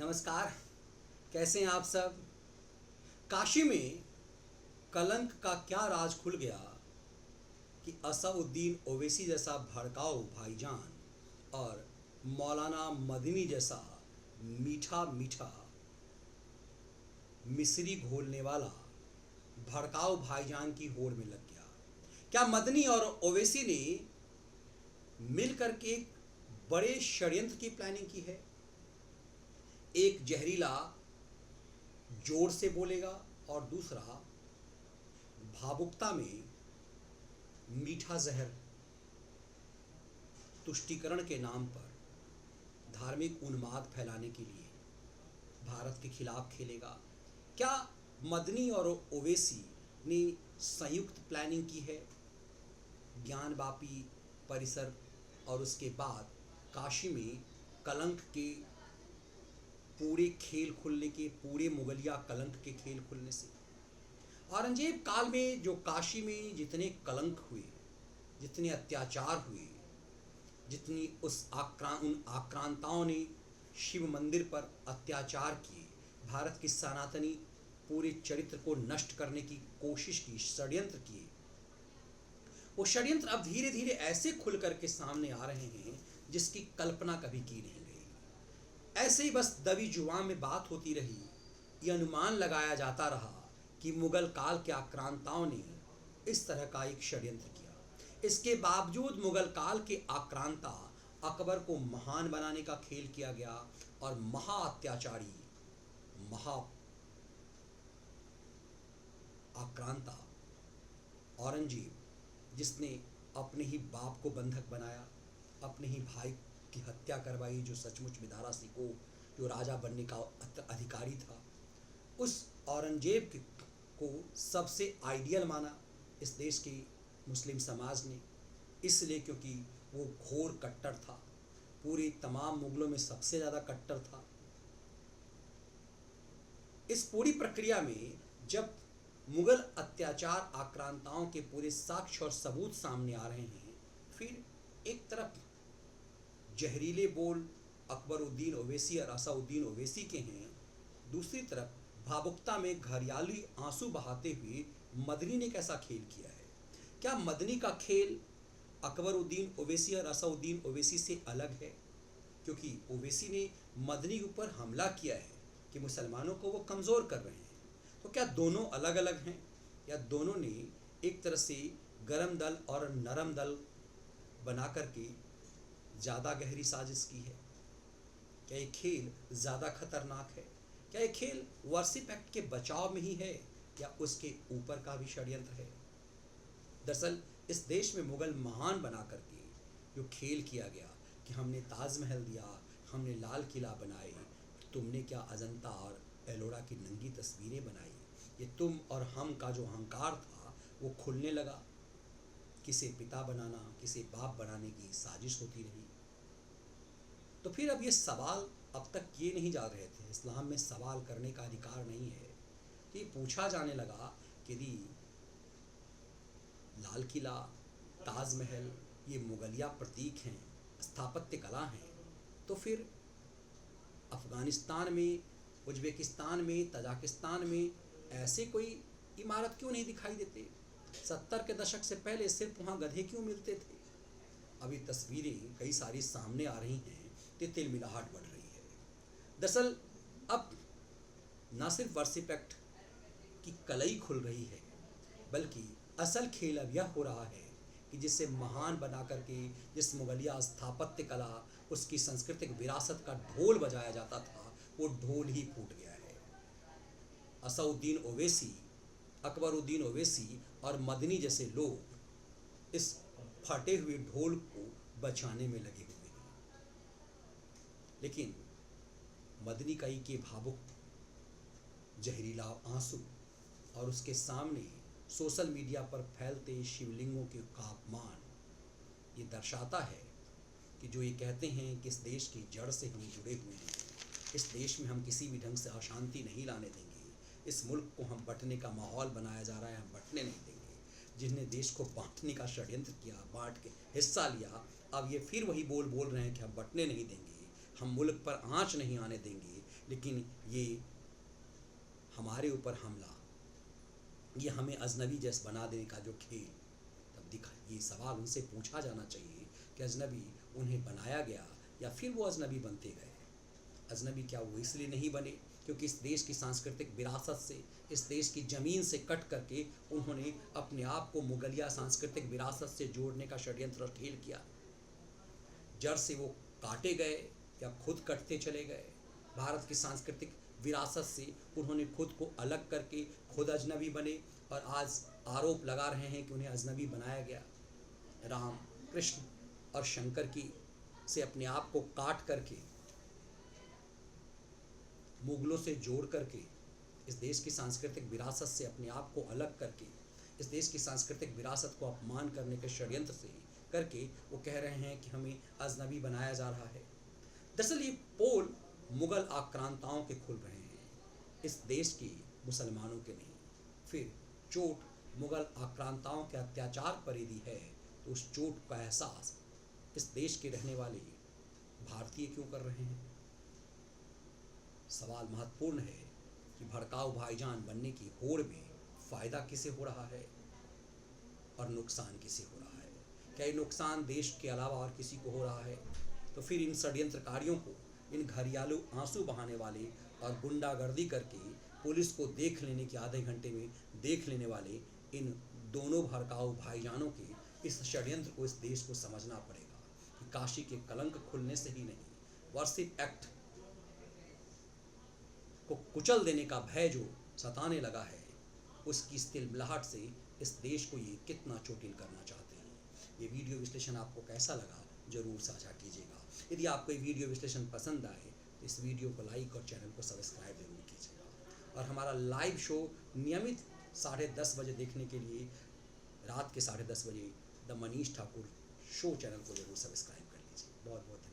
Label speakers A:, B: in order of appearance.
A: नमस्कार। कैसे हैं आप सब। काशी में कलंक का क्या राज खुल गया कि असउद्दीन ओवैसी जैसा भड़काऊ भाईजान और मौलाना मदनी जैसा मीठा मीठा मिश्री घोलने वाला भड़काऊ भाईजान की होड़ में लग गया। क्या मदनी और ओवैसी ने मिलकर के एक बड़े षड्यंत्र की प्लानिंग की है। एक जहरीला जोर से बोलेगा और दूसरा भावुकता में मीठा जहर तुष्टीकरण के नाम पर धार्मिक उन्माद फैलाने के लिए भारत के खिलाफ खेलेगा। क्या मदनी और ओवैसी ने संयुक्त प्लानिंग की है। ज्ञानवापी परिसर और उसके बाद काशी में कलंक के पूरे खेल खुलने के, पूरे मुगलिया कलंक के खेल खुलने से औरंगजेब काल में जो काशी में जितने कलंक हुए, जितने अत्याचार हुए, जितनी उन आक्रांताओं ने शिव मंदिर पर अत्याचार किए, भारत की सनातनी पूरे चरित्र को नष्ट करने की कोशिश की, षड्यंत्र किए, वो षड्यंत्र अब धीरे धीरे ऐसे खुल करके सामने आ रहे हैं जिसकी कल्पना कभी की नहीं गई। ऐसे ही बस दबी जुबान में बात होती रही, ये अनुमान लगाया जाता रहा कि मुगल काल के आक्रांताओं ने इस तरह का एक षड्यंत्र किया। इसके बावजूद मुगल काल के आक्रांता अकबर को महान बनाने का खेल किया गया और महा अत्याचारी, महा आक्रांता औरंगजेब, जिसने अपने ही बाप को बंधक बनाया, अपने ही भाई की हत्या करवाई, जो सचमुच में दारा सिकोह जो राजा बनने का अधिकारी था, उस औरंगजेब को सबसे आइडियल माना इस देश के मुस्लिम समाज ने, इसलिए क्योंकि वो घोर कट्टर था, पूरे तमाम मुगलों में सबसे ज़्यादा कट्टर था। इस पूरी प्रक्रिया में जब मुगल अत्याचार आक्रांताओं के पूरे साक्ष्य और सबूत सामने आ रहे हैं, फिर एक तरफ जहरीले बोल अकबरुद्दीन ओवैसी और असउद्दीन ओवैसी के हैं, दूसरी तरफ भावुकता में घरियाली आंसू बहाते हुए मदनी ने कैसा खेल किया है। क्या मदनी का खेल अकबरुद्दीन ओवैसी और असउद्दीन ओवैसी से अलग है, क्योंकि ओवैसी ने मदनी के ऊपर हमला किया है कि मुसलमानों को वो कमज़ोर कर रहे हैं। तो क्या दोनों अलग अलग हैं या दोनों ने एक तरह से गरम दल और नरम दल बना करके ज़्यादा गहरी साजिश की है। क्या ये खेल ज़्यादा खतरनाक है। क्या ये खेल वर्सिप एक्ट के बचाव में ही है या उसके ऊपर का भी षड्यंत्र है। दरअसल इस देश में मुगल महान बना करके जो खेल किया गया कि हमने ताजमहल दिया, हमने लाल किला बनाए, तुमने क्या अजंता और एलोरा की नंगी तस्वीरें बनाई, ये तुम और हम का जो अहंकार था वो खुलने लगा। किसे पिता बनाना, किसे बाप बनाने की साजिश होती रही। तो फिर अब ये सवाल अब तक किए नहीं जा रहे थे, इस्लाम में सवाल करने का अधिकार नहीं है, तो ये पूछा जाने लगा कि यदि लाल किला, ताजमहल ये मुगलिया प्रतीक हैं, स्थापत्य कला हैं, तो फिर अफ़गानिस्तान में, उज़्बेकिस्तान में, तजाकिस्तान में ऐसे कोई इमारत क्यों नहीं दिखाई देते। 70 के दशक से पहले सिर्फ वहाँ गधे क्यों मिलते थे। अभी तस्वीरें कई सारी सामने आ रही हैं तो तिलमिलाहट बढ़ रही है। दरअसल अब न सिर्फ वर्सिप एक्ट की कलई खुल रही है, बल्कि असल खेल अब यह हो रहा है कि जिसे महान बना करके, जिस मुगलिया स्थापत्य कला, उसकी सांस्कृतिक विरासत का ढोल बजाया जाता था, वो ढोल ही फूट गया है। असउद्दीन ओवैसी, अकबरुद्दीन ओवैसी और मदनी जैसे लोग इस फटे हुए ढोल को बचाने में लगे हुए हैं। लेकिन मदनी कई के भावुक जहरीला आंसू और उसके सामने सोशल मीडिया पर फैलते शिवलिंगों के का अपमान ये दर्शाता है कि जो ये कहते हैं कि इस देश की जड़ से हम जुड़े हुए हैं, इस देश में हम किसी भी ढंग से अशांति नहीं लाने देंगे, इस मुल्क को हम बंटने का माहौल बनाया जा रहा है, हम बंटने नहीं देंगे। जिन्हें देश को बांटने का षड्यंत्र किया, बांट के हिस्सा लिया, अब ये फिर वही बोल रहे हैं कि हम बंटने नहीं देंगे, हम मुल्क पर आँच नहीं आने देंगे। लेकिन ये हमारे ऊपर हमला, ये हमें अजनबी जैसे बना देने का जो खेल तब दिखा, ये सवाल उनसे पूछा जाना चाहिए कि अजनबी उन्हें बनाया गया या फिर वो अजनबी बनते गए। अजनबी क्या वो इसलिए नहीं बने क्योंकि इस देश की सांस्कृतिक विरासत से, इस देश की ज़मीन से कट करके उन्होंने अपने आप को मुगलिया सांस्कृतिक विरासत से जोड़ने का षड्यंत्र और खेल किया। जड़ से वो काटे गए या खुद कटते चले गए। भारत की सांस्कृतिक विरासत से उन्होंने खुद को अलग करके खुद अजनबी बने और आज आरोप लगा रहे हैं कि उन्हें अजनबी बनाया गया। राम, कृष्ण और शंकर की से अपने आप को काट करके, मुगलों से जोड़ करके, इस देश की सांस्कृतिक विरासत से अपने आप को अलग करके, इस देश की सांस्कृतिक विरासत को अपमान करने के षड्यंत्र से करके वो कह रहे हैं कि हमें अजनबी बनाया जा रहा है। दरअसल ये पोल मुगल आक्रांताओं के खुल रहे हैं, इस देश के मुसलमानों के नहीं। फिर चोट मुगल आक्रांताओं के अत्याचार पर यदि है तो उस चोट का एहसास इस देश के रहने वाले भारतीय क्यों कर रहे हैं? सवाल महत्वपूर्ण है कि भड़काऊ भाईजान बनने की होड़ में फ़ायदा किसे हो रहा है और नुकसान किसे हो रहा है? क्या ये नुकसान देश के अलावा और किसी को हो रहा है? तो फिर इन षड्यंत्रकारियों को, इन घरियालू आंसू बहाने वाले और गुंडागर्दी करके पुलिस को देख लेने के आधे घंटे में देख लेने वाले इन दोनों भड़काऊ भाईजानों के इस षड्यंत्र को, इस देश को समझना पड़ेगा कि काशी के कलंक खुलने से ही नहीं, वर्षिप एक्ट को कुचल देने का भय जो सताने लगा है, उसकी तिलमिलाहट से इस देश को ये कितना चोटिल करना चाहते हैं। ये वीडियो विश्लेषण आपको कैसा लगा जरूर साझा कीजिएगा। यदि आपको ये वीडियो विश्लेषण पसंद आए तो इस वीडियो को लाइक और चैनल को सब्सक्राइब जरूर कीजिएगा। और हमारा लाइव शो नियमित 10:30 बजे देखने के लिए रात के 10:30 बजे the Manish Thakur show channel को जरूर सब्सक्राइब कर लीजिए। बहुत बहुत